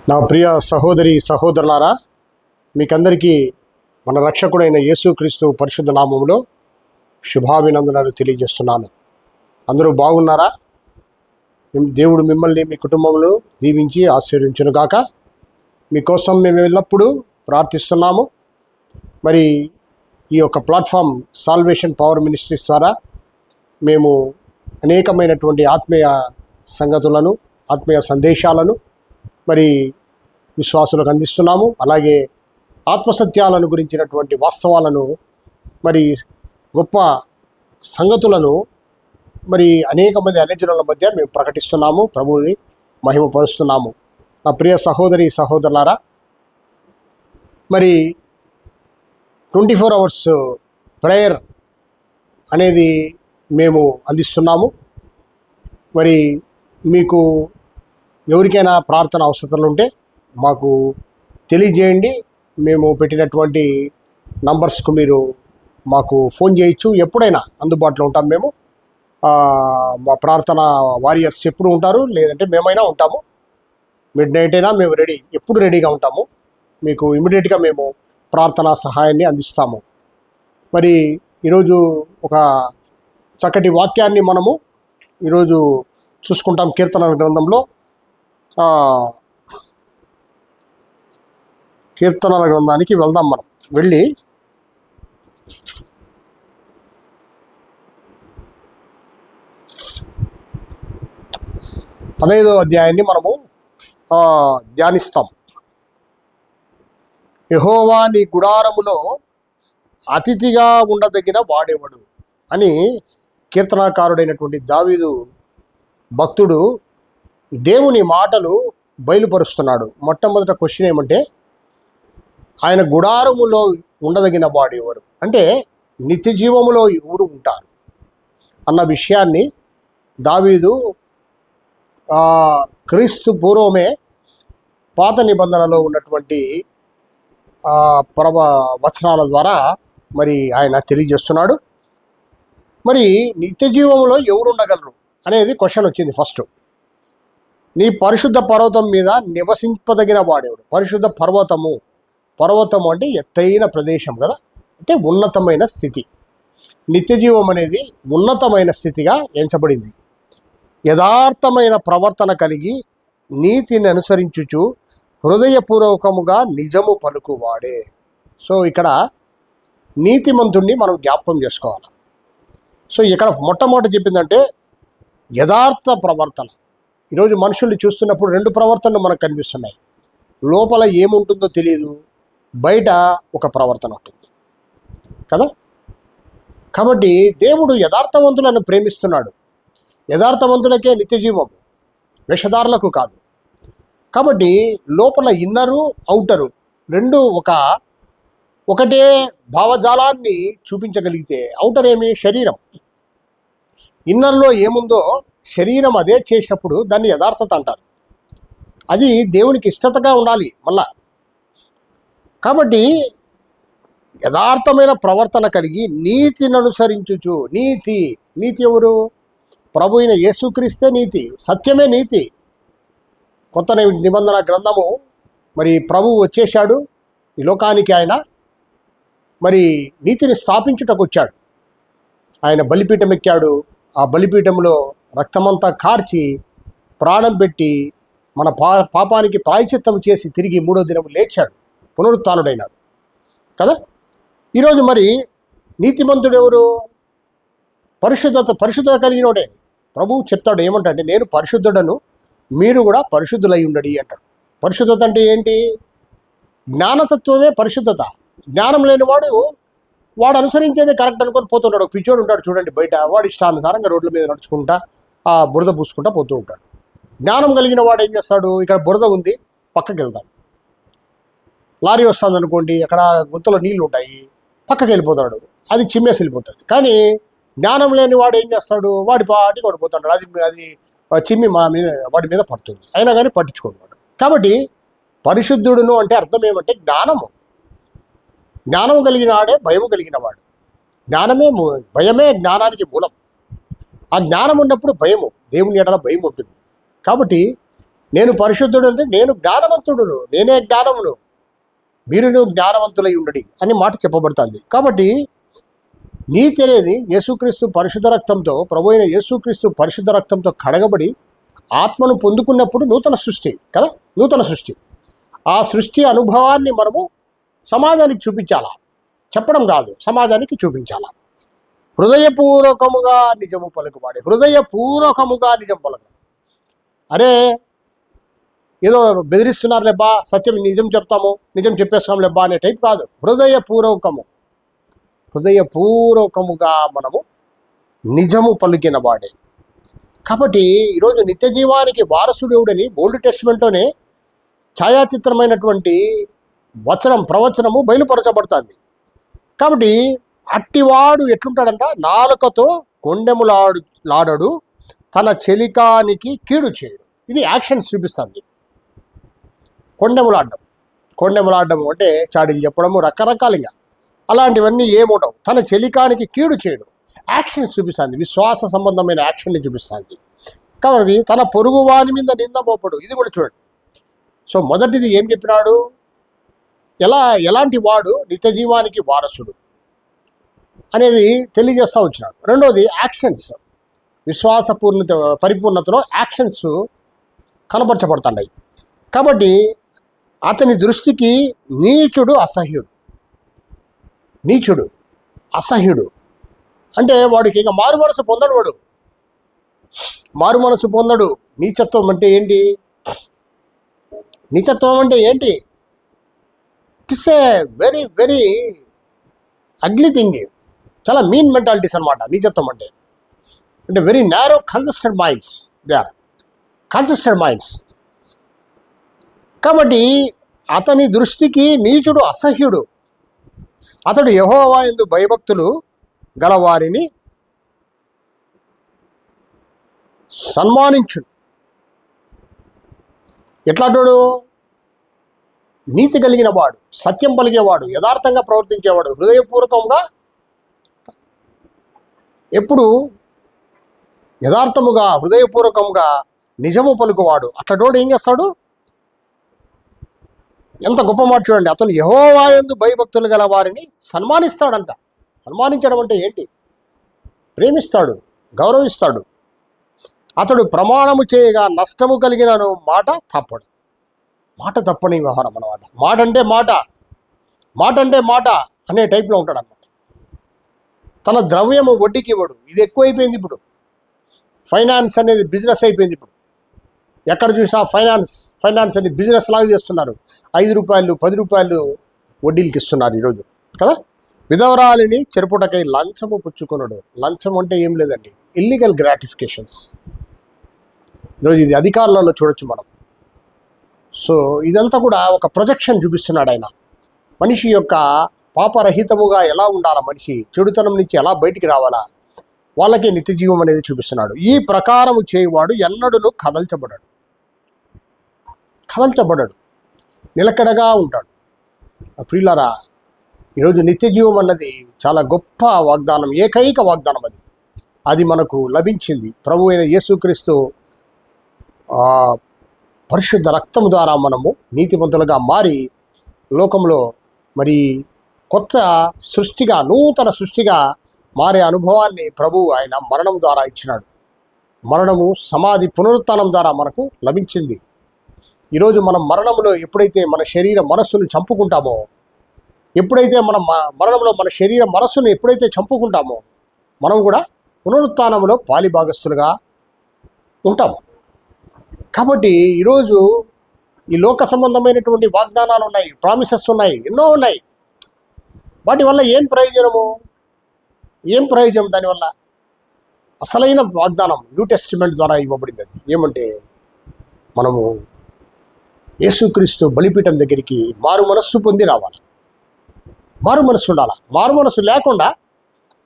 నా ప్రియ సహోదరి సహోదరులారా, మీకందరికీ మన రక్షకుడైన యేసుక్రీస్తు పరిశుద్ధ నామములో శుభాభినందనలు తెలియజేస్తున్నాను. అందరూ బాగున్నారా? దేవుడు మిమ్మల్ని మీ కుటుంబంలో దీవించి ఆశీర్వదించునుగాక. మీకోసం మేము ఎల్లప్పుడూ ప్రార్థిస్తున్నాము. మరి ఈ యొక్క ప్లాట్ఫామ్ సాల్వేషన్ పవర్ మినిస్ట్రీస్ ద్వారా మేము అనేకమైనటువంటి ఆత్మీయ సంగతులను, ఆత్మీయ సందేశాలను మరి విశ్వాసులకు అందిస్తున్నాము. అలాగే ఆత్మసత్యాలను గురించినటువంటి వాస్తవాలను, మరి గొప్ప సంగతులను మరి అనేక మంది అన్యజనుల మధ్య మేము ప్రకటిస్తున్నాము, ప్రభువుని మహిమపరుస్తున్నాము. నా ప్రియ సహోదరి సహోదరులారా, మరి 24 hours ప్రేయర్ అనేది మేము అందిస్తున్నాము. మరి మీకు ఎవరికైనా ప్రార్థన అవసరాలు ఉంటే మాకు తెలియజేయండి. మేము పెట్టినటువంటి నంబర్స్కు మీరు మాకు ఫోన్ చేయొచ్చు. ఎప్పుడైనా అందుబాటులో ఉంటాం. మేము మా ప్రార్థన వారియర్స్ ఎప్పుడు ఉంటారు, లేదంటే మేమైనా ఉంటాము. మిడ్నైట్ అయినా మేము ఎప్పుడు రెడీగా ఉంటాము. మీకు ఇమీడియట్గా మేము ప్రార్థనా సహాయాన్ని అందిస్తాము. మరి ఈరోజు ఒక చక్కటి వాక్యాన్ని మనము ఈరోజు చూసుకుంటాం. కీర్తనల గ్రంథంలో కీర్తనల గ్రంథానికి వెళ్దాం. మనం వెళ్ళి 15వ అధ్యాయాన్ని మనము ధ్యానిస్తాం. యెహోవా నీ గుడారములో అతిథిగా ఉండదగిన వాడెవడు అని కీర్తనాకారుడైనటువంటి దావీదు భక్తుడు దేవుని మాటలు బయలుపరుస్తున్నాడు. మొట్టమొదట క్వశ్చన్ ఏమంటే, ఆయన గుడారములో ఉండదగిన వాడు ఎవరు అంటే నిత్య జీవములో ఎవరు ఉంటారు అన్న విషయాన్ని దావీదు క్రీస్తు పూర్వమే పాత నిబంధనలో ఉన్నటువంటి వచనాల ద్వారా మరి ఆయన తెలియజేస్తున్నాడు. మరి నిత్య జీవములో ఎవరు ఉండగలరు అనేది క్వశ్చన్ వచ్చింది. ఫస్ట్, నీ పరిశుద్ధ పర్వతం మీద నివసింపదగిన వాడేవాడు. పరిశుద్ధ పర్వతము అంటే ఎత్తైన ప్రదేశం కదా, అంటే ఉన్నతమైన స్థితి. నిత్య జీవం అనేది ఉన్నతమైన స్థితిగా ఎంచబడింది. యథార్థమైన ప్రవర్తన కలిగి నీతిని అనుసరించుచు హృదయపూర్వకముగా నిజము పలుకువాడే. సో ఇక్కడ నీతిమంతుణ్ణి మనం జ్ఞాపకం చేసుకోవాలి. సో ఇక్కడ మొట్టమొదటి చెప్పిందంటే యథార్థ ప్రవర్తన. ఈరోజు మనుషుల్ని చూస్తున్నప్పుడు రెండు ప్రవర్తనలు మనకు కనిపిస్తున్నాయి. లోపల ఏముంటుందో తెలియదు, బయట ఒక ప్రవర్తన ఉంటుంది కదా. కాబట్టి దేవుడు యథార్థవంతులను ప్రేమిస్తున్నాడు. యథార్థవంతులకే నిత్య జీవం, వేషధారులకు కాదు. కాబట్టి లోపల ఇన్నరు ఔటరు రెండు ఒకటే భావజాలాన్ని చూపించగలిగితే, ఔటర్ ఏమి? శరీరం. ఇన్నర్లో ఏముందో శరీరం అదే చేసినప్పుడు దాన్ని యథార్థత అంటారు. అది దేవునికి ఇష్టతగా ఉండాలి మళ్ళా. కాబట్టి యథార్థమైన ప్రవర్తన కలిగి నీతిని అనుసరించుచు. నీతి ఎవరు? ప్రభు అయిన యేసుక్రీస్తే నీతి, సత్యమే నీతి. కొత్త నిబంధన గ్రంథము మరి ప్రభువు వచ్చేశాడు ఈ లోకానికి. ఆయన మరి నీతిని స్థాపించుటకు వచ్చాడు. ఆయన బలిపీఠం ఎక్కాడు. ఆ బలిపీఠంలో రక్తమంతా కార్చి ప్రాణం పెట్టి మన పాపానికి ప్రాయశ్చిత్తం చేసి తిరిగి 3వ దినం లేచాడు, పునరుత్థానుడైనాడు కదా. ఈరోజు మరి నీతిమంతుడు ఎవరు? పరిశుద్ధత కలిగినోడే. ప్రభువు చెప్తాడు ఏమంటే, నేను పరిశుద్ధుడను, మీరు కూడా పరిశుద్ధులై ఉండడి అంటాడు. పరిశుద్ధత అంటే ఏంటి? జ్ఞానతత్వమే పరిశుద్ధత. జ్ఞానం లేనివాడు వాడు అనుసరించేదే కరెక్ట్ అనుకొని పోతుంటాడు. పిచ్చోడు ఉంటాడు చూడండి బయట, వాడు ఇష్టానుసారంగా రోడ్ల మీద నడుచుకుంటా బురద పూసుకుంటా పోతూ ఉంటాడు. జ్ఞానం కలిగిన వాడు ఏం చేస్తాడు? ఇక్కడ బురద ఉంది, పక్కకి వెళ్తాడు. లారీ వస్తుంది అనుకోండి, అక్కడ గుంతలో నీళ్ళు ఉంటాయి, పక్కకి వెళ్ళిపోతాడు, అది చిమ్మేసి వెళ్ళిపోతుంది. కానీ జ్ఞానం లేని వాడు ఏం చేస్తాడు? వాడి పాటి పడిపోతాడు, అది చిమ్మి వాడి మీద పడుతుంది, అయినా కానీ పట్టించుకోడు. కాబట్టి పరిశుద్ధుడును అంటే అర్థం ఏమంటే జ్ఞానము. జ్ఞానం కలిగిన వాడే భయము కలిగిన వాడు. భయమే జ్ఞానానికి మూలం. ఆ జ్ఞానం ఉన్నప్పుడు భయము, దేవుని ఎడల భయం ఉంటుంది. కాబట్టి నేను పరిశుద్ధుడు అంటే నేను జ్ఞానవంతుడును, నేనే జ్ఞానమును, మీరు జ్ఞానవంతులై ఉండడి అని మాట చెప్పబడుతుంది. కాబట్టి నీతి అనేది యేసుక్రీస్తు పరిశుద్ధ రక్తంతో, ప్రభు అయిన యేసుక్రీస్తు పరిశుద్ధ రక్తంతో కడగబడి ఆత్మను పొందుకున్నప్పుడు నూతన సృష్టి కదా, నూతన సృష్టి. ఆ సృష్టి అనుభవాన్ని మనము సమాజానికి చూపించాలా, చెప్పడం కాదు, సమాజానికి చూపించాలా. హృదయపూర్వకముగా నిజము పలుకువాడే, హృదయపూర్వకముగా నిజం పలకడం. అరే ఏదో బెదిరిస్తున్నారు లేబ్బా, సత్యం నిజం చెప్తాము, నిజం చెప్పేస్తాం లేబ్బా అనే టైప్ కాదు. హృదయపూర్వకముగా మనము నిజము పలికిన వాడే. కాబట్టి ఈరోజు నిత్య జీవానికి వారసుడెవడని ఓల్డ్ టెస్టిమెంట్లోనే ఛాయాచిత్రమైనటువంటి ప్రవచనము బయలుపరచబడుతుంది. కాబట్టి అట్టివాడు ఎట్లుంటాడంట, నాలుకతో కొండెములాడడు, తన చెలికానికి కీడు చేయడు. ఇది యాక్షన్స్ చూపిస్తుంది. కొండెములాడడం అంటే చాడీలు చెప్పడము, రకరకాలుగా అలాంటివన్నీ ఏముండవు. తన చెలికానికి కీడు చేయడు, యాక్షన్స్ చూపిస్తుంది, విశ్వాస సంబంధమైన యాక్షన్ని చూపిస్తుంది. కాబట్టి తన పొరుగు వాని మీద నింద మోపడు. ఇది కూడా చూడండి. సో మొదటిది ఏం చెప్పినాడు, ఎలాంటి వాడు నిత్య జీవానికి వారసుడు అనేది తెలియజేస్తూ వచ్చినాడు. రెండోది యాక్షన్స్, విశ్వాస పరిపూర్ణతలో యాక్షన్స్ కనపరచబడుతున్నాయి. కాబట్టి అతని దృష్టికి నీచుడు అసహ్యుడు అంటే వాడికి ఇక మారు మనసు పొందడు. నీచత్వం అంటే ఏంటి? It's a very very ugly thing. చాలా మీన్ మెంటాలిటీస్ అనమాట నీచత్వం అంటే very narrow consistent minds, they are consistent minds. కాబట్టి అతని దృష్టికి నీచుడు అసహ్యుడు. అతడు యెహోవా యందు భయభక్తులు గలవారిని సన్మానించుడు. ఎట్లాంటోడు? నీతి కలిగిన వాడు, సత్యం పలికేవాడు, యథార్థంగా ప్రవర్తించేవాడు, హృదయపూర్వకంగా ఎప్పుడు యథార్థముగా హృదయపూర్వకంగా నిజము పలుకువాడు. అట్లటోడు ఏం చేస్తాడు? ఎంత గొప్ప మాట చూడండి, అతను యెహోవా యందు భయభక్తులు గల వారిని సన్మానిస్తాడంట. సన్మానించడం అంటే ఏంటి? ప్రేమిస్తాడు, గౌరవిస్తాడు. అతడు ప్రమాణము చేయగా నష్టము కలిగినను మాట తప్పని వ్యవహారం అన్నమాట. మాట అంటే మాట అనే టైప్లో ఉంటాడు అన్నమాట. తన ద్రవ్యము వడ్డీకి ఇవ్వడు. ఇది ఎక్కువైపోయింది ఇప్పుడు. ఫైనాన్స్ అనేది బిజినెస్ అయిపోయింది ఇప్పుడు. ఎక్కడ చూసినా ఫైనాన్స్ అని బిజినెస్ లాగా చేస్తున్నారు. 5 రూపాయలు 10 రూపాయలు వడ్డీలకి ఇస్తున్నారు ఈరోజు కదా. విధవరాలిని చెరుపుటకై లంచము పుచ్చుకొనడు. లంచం అంటే ఏం లేదండి, ఇల్లీగల్ గ్రాటిఫికేషన్స్. ఈరోజు ఇది అధికారులలో చూడొచ్చు మనం. సో ఇదంతా కూడా ఒక ప్రొజెక్షన్ చూపిస్తున్నాడు ఆయన. మనిషి యొక్క పాపరహితముగా ఎలా ఉండాలా, మనిషి చెడుతనం నుంచి ఎలా బయటికి రావాలా, వాళ్ళకి నిత్య జీవం అనేది చూపిస్తున్నాడు. ఈ ప్రకారము చేయువాడు ఎన్నడూను కదల్చబడడు, నిలకడగా ఉంటాడు. ప్రియులారా, ఈరోజు నిత్య జీవం అన్నది చాలా గొప్ప వాగ్దానం, ఏకైక వాగ్దానం. అది మనకు లభించింది. ప్రభు అయిన యేసుక్రీస్తు పరిశుద్ధ రక్తం ద్వారా మనము నీతిమంతులుగా మారి లోకంలో మరి కొత్త సృష్టిగా, నూతన సృష్టిగా మారే అనుభవాన్ని ప్రభు ఆయన మరణం ద్వారా ఇచ్చినాడు. మరణము, సమాధి, పునరుత్థానం ద్వారా మనకు లభించింది. ఈరోజు మనం మరణంలో ఎప్పుడైతే మన శరీర మనస్సును చంపుకుంటామో, ఎప్పుడైతే మనం మరణంలో మన శరీర మనస్సును ఎప్పుడైతే చంపుకుంటామో, మనం కూడా పునరుత్థానంలో పాలిభాగస్తులుగా ఉంటాము. కాబట్టి ఈరోజు ఈ లోక సంబంధమైనటువంటి వాగ్దానాలు ఉన్నాయి, ప్రామిసెస్ ఉన్నాయి, ఎన్నో ఉన్నాయి. వాటి వల్ల ఏం ప్రయోజనం? దానివల్ల అసలైన వాగ్దానం న్యూ టెస్టిమెంట్ ద్వారా ఇవ్వబడింది. అది ఏమంటే, మనము యేసుక్రీస్తు బలిపీఠం దగ్గరికి మారు మనస్సు పొంది రావాలి. మారు మనస్సు ఉండాలి. మారు మనస్సు లేకుండా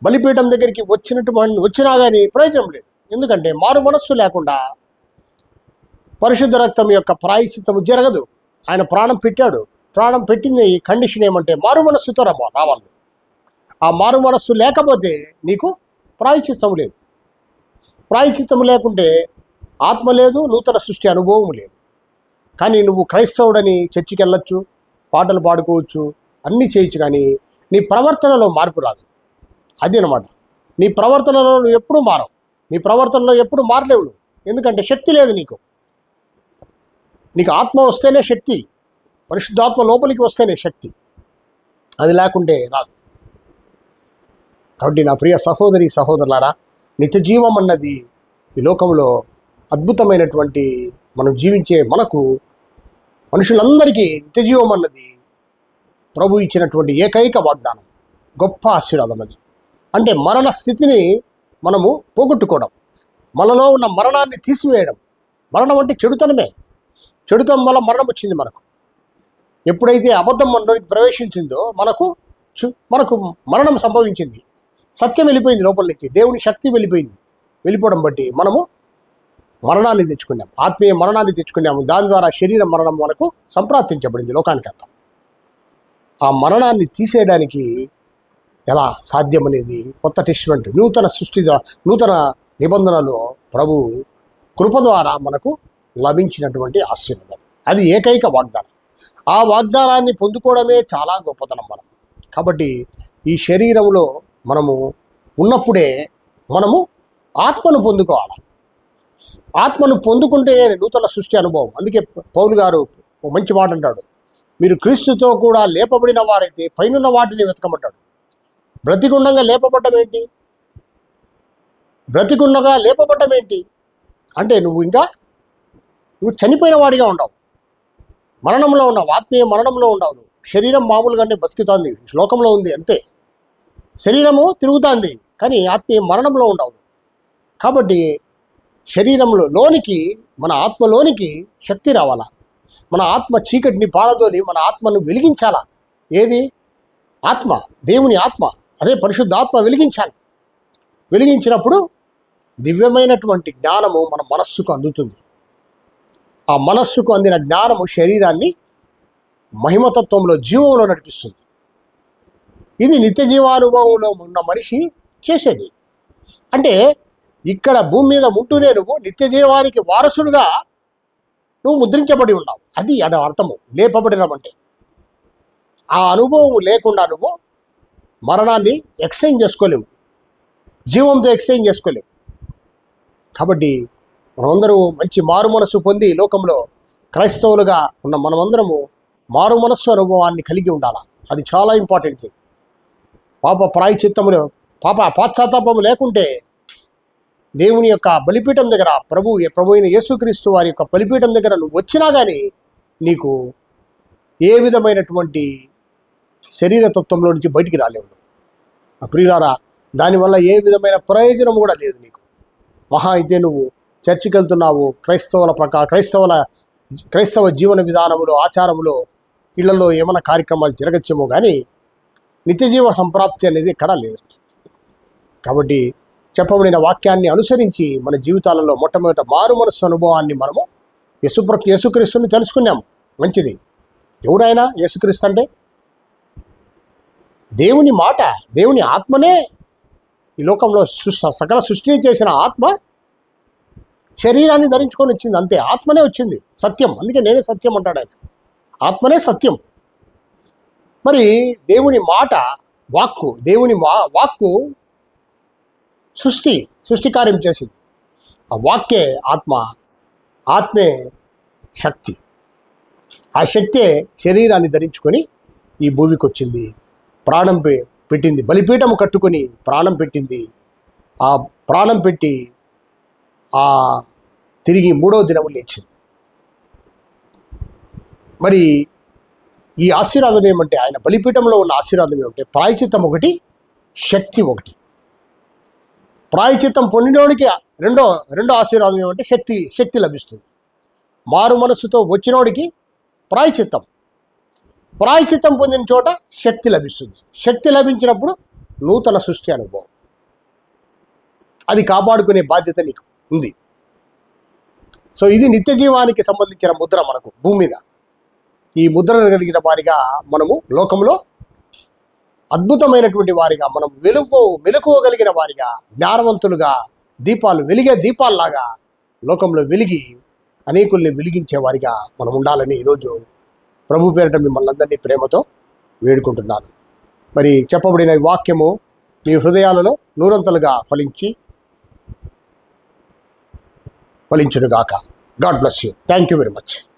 బలిపీఠం దగ్గరికి వచ్చినా కానీ ప్రయోజనం లేదు. ఎందుకంటే మారు మనస్సు లేకుండా పరిశుద్ధ రక్తం యొక్క ప్రాయశ్చిత్తము జరగదు. ఆయన ప్రాణం పెట్టాడు. ప్రాణం పెట్టింది కండిషన్ ఏమంటే మారు మనస్సుతో రావాలి. ఆ మారు మనస్సు లేకపోతే నీకు ప్రాయశ్చిత్తం లేదు. ప్రాయశ్చిత్తం లేకుంటే ఆత్మ లేదు, నూతన సృష్టి అనుభవం లేదు. కానీ నువ్వు క్రైస్తవుడని చర్చికి వెళ్ళొచ్చు, పాటలు పాడుకోవచ్చు, అన్నీ చేయొచ్చు, కానీ నీ ప్రవర్తనలో మార్పు రాదు. అది అనమాట. నీ ప్రవర్తనలో నువ్వు ఎప్పుడూ మారవు. నీ ప్రవర్తనలో ఎప్పుడు మారలేవు నువ్వు. ఎందుకంటే శక్తి లేదు నీకు. నీకు ఆత్మ వస్తేనే శక్తి, పరిశుద్ధాత్మ లోపలికి వస్తేనే శక్తి, అది లేకుంటే రాదు. కాబట్టి నా ప్రియ సహోదరి సహోదరులారా, నిత్య జీవం అన్నది ఈ లోకంలో అద్భుతమైనటువంటి మనం జీవించే మనకు మనుషులందరికీ నిత్య జీవం అన్నది ప్రభు ఇచ్చినటువంటి ఏకైక వాగ్దానం, గొప్ప ఆశీర్వాదం. అది అంటే మరణ స్థితిని మనము పోగొట్టుకోవడం, మనలో ఉన్న మరణాన్ని తీసివేయడం. మరణం అంటే చెడుతనమే. చెడుతనం వల్ల మరణం వచ్చింది మనకు. ఎప్పుడైతే అబద్ధం మనలోకి ప్రవేశించిందో మనకు మరణం సంభవించింది. సత్యం వెళ్ళిపోయింది లోపలికి, దేవుని శక్తి వెళ్ళిపోయింది. వెళ్ళిపోవడం బట్టి మనము మరణాన్ని తెచ్చుకున్నాం, ఆత్మీయ మరణాన్ని తెచ్చుకున్నాము. దాని ద్వారా శరీర మరణం మనకు సంప్రాప్తించబడింది లోకానికంతా. ఆ మరణాన్ని తీసేయడానికి ఎలా సాధ్యం అనేది కొత్త టెస్టిమెంట్, నూతన నిబంధనలో ప్రభు కృప ద్వారా మనకు లభించినటువంటి ఆశీర్వాదం. అది ఏకైక వాగ్దానం. ఆ వాగ్దానాన్ని పొందుకోవడమే చాలా గొప్పతనం మనం. కాబట్టి ఈ శరీరంలో మనము ఉన్నప్పుడే మనము ఆత్మను పొందుకోవాలి. ఆత్మను పొందుకుంటే నూతన సృష్టి అనుభవం. అందుకే పౌలు గారు ఒక మంచి మాట అంటాడు, మీరు క్రీస్తుతో కూడా లేపబడిన వారైతే పైనున్న వాటిని వెతకమంటాడు. బ్రతికుండగా లేపబడ్డం ఏంటి? బ్రతికుండగా లేపబడ్డం ఏంటి అంటే నువ్వు చనిపోయిన వాడిగా ఉండవు, మరణంలో ఉన్నావు, ఆత్మీయ మరణంలో ఉండవు. నువ్వు శరీరం మామూలుగానే బతుకుతుంది, శ్లోకంలో ఉంది అంతే. శరీరము తిరుగుతుంది, కానీ ఆత్మీయ మరణంలో ఉండవు. కాబట్టి శరీరంలో లోనికి, మన ఆత్మలోనికి శక్తి రావాలా. మన ఆత్మ చీకటిని పారదోలి మన ఆత్మను వెలిగించాలా. ఏది? ఆత్మ, దేవుని ఆత్మ, అదే పరిశుద్ధాత్మ వెలిగించాలి. వెలిగించినప్పుడు దివ్యమైనటువంటి జ్ఞానము మన మనస్సుకు అందుతుంది. ఆ మనస్సుకు అందిన జ్ఞానము శరీరాన్ని మహిమతత్వంలో, జీవంలో నడిపిస్తుంది. ఇది నిత్య జీవానుభవంలో ఉన్న మనిషి చేసేది. అంటే ఇక్కడ భూమి మీద ఉంటూనే నువ్వు నిత్య జీవానికి వారసుడుగా నువ్వు ముద్రించబడి ఉన్నావు. అది అర్థము లేపబడినం అంటే. ఆ అనుభవం లేకుండా నువ్వు మరణాన్ని ఎక్స్చేంజ్ చేసుకోలేవు, జీవంతో ఎక్స్చేంజ్ చేసుకోలేవు. కాబట్టి మనమందరూ మంచి మారు మనస్సు పొంది లోకంలో క్రైస్తవులుగా ఉన్న మనమందరము మారు మనస్సు అనుభవాన్ని కలిగి ఉండాలి. అది చాలా ఇంపార్టెంట్ థింగ్. పాశ్చాత్తాపము లేకుంటే దేవుని యొక్క బలిపీఠం దగ్గర, ప్రభు అయిన యేసుక్రీస్తు వారి యొక్క బలిపీఠం దగ్గర నువ్వు వచ్చినా కానీ నీకు ఏ విధమైనటువంటి శరీరతత్వంలో నుంచి బయటికి రాలేవు. ప్రియులారా, దానివల్ల ఏ విధమైన ప్రయోజనం కూడా లేదు నీకు. మహా అయితే నువ్వు చర్చికి వెళ్తున్నావు, క్రైస్తవ జీవన విధానములో, ఆచారములో, ఇళ్లలో ఏమైనా కార్యక్రమాలు జరగచ్చేమో కానీ నిత్యజీవ సంప్రాప్తి అనేది ఎక్కడా లేదండి. కాబట్టి చెప్పబడిన వాక్యాన్ని అనుసరించి మన జీవితాలలో మొట్టమొదట మారు మనస్సు అనుభవాన్ని మనము యేసుక్రీస్తుని తెలుసుకున్నాము. మంచిది. ఎవరైనా యేసుక్రీస్తు అంటే దేవుని మాట, దేవుని ఆత్మనే. ఈ లోకంలో సకల సృష్టిని చేసిన ఆత్మ శరీరాన్ని ధరించుకొని వచ్చింది, అంతే. ఆత్మనే వచ్చింది, సత్యం. అందుకే నేనే సత్యం అంటాడు ఆయన. ఆత్మనే సత్యం. మరి దేవుని మాట, దేవుని వాక్కు సృష్టి కార్యం చేసింది. ఆ వాక్యే ఆత్మే శక్తి. ఆ శక్తే శరీరాన్ని ధరించుకొని ఈ భూమికి వచ్చింది, ప్రాణం పెట్టింది, బలిపీఠము కట్టుకొని ప్రాణం పెట్టింది. ఆ ప్రాణం పెట్టి తిరిగి 3వ దినము లేచింది. మరి ఈ ఆశీర్వాదం ఏమంటే, ఆయన బలిపీఠంలో ఉన్న ఆశీర్వాదం ఏమంటే, ప్రాయచిత్తం ఒకటి, శక్తి ఒకటి. ప్రాయచిత్తం పొందినోడికి రెండో ఆశీర్వాదం ఏమంటే శక్తి లభిస్తుంది. మారు మనస్సుతో వచ్చినోడికి ప్రాయచిత్తం పొందిన చోట శక్తి లభిస్తుంది. శక్తి లభించినప్పుడు నూతన సృష్టి అనుభవం. అది కాపాడుకునే బాధ్యత నీకు ఉంది. సో ఇది నిత్య జీవానికి సంబంధించిన ముద్ర మనకు భూమి మీద. ఈ ముద్రను కలిగిన వారిగా మనము లోకంలో అద్భుతమైనటువంటి వారిగా, మనం వెలుకోగలిగిన వారిగా, జ్ఞానవంతులుగా, వెలిగే దీపాల్లాగా లోకంలో వెలిగి అనేకుల్ని వెలిగించే వారిగా మనం ఉండాలని ఈరోజు ప్రభు పేరిట మిమ్మల్ని అందరినీ ప్రేమతో వేడుకుంటున్నాను. మరి చెప్పబడిన ఈ వాక్యము మీ హృదయాలలో నూరంతలుగా ఫలించునుగాక. God bless you. Thank you very much.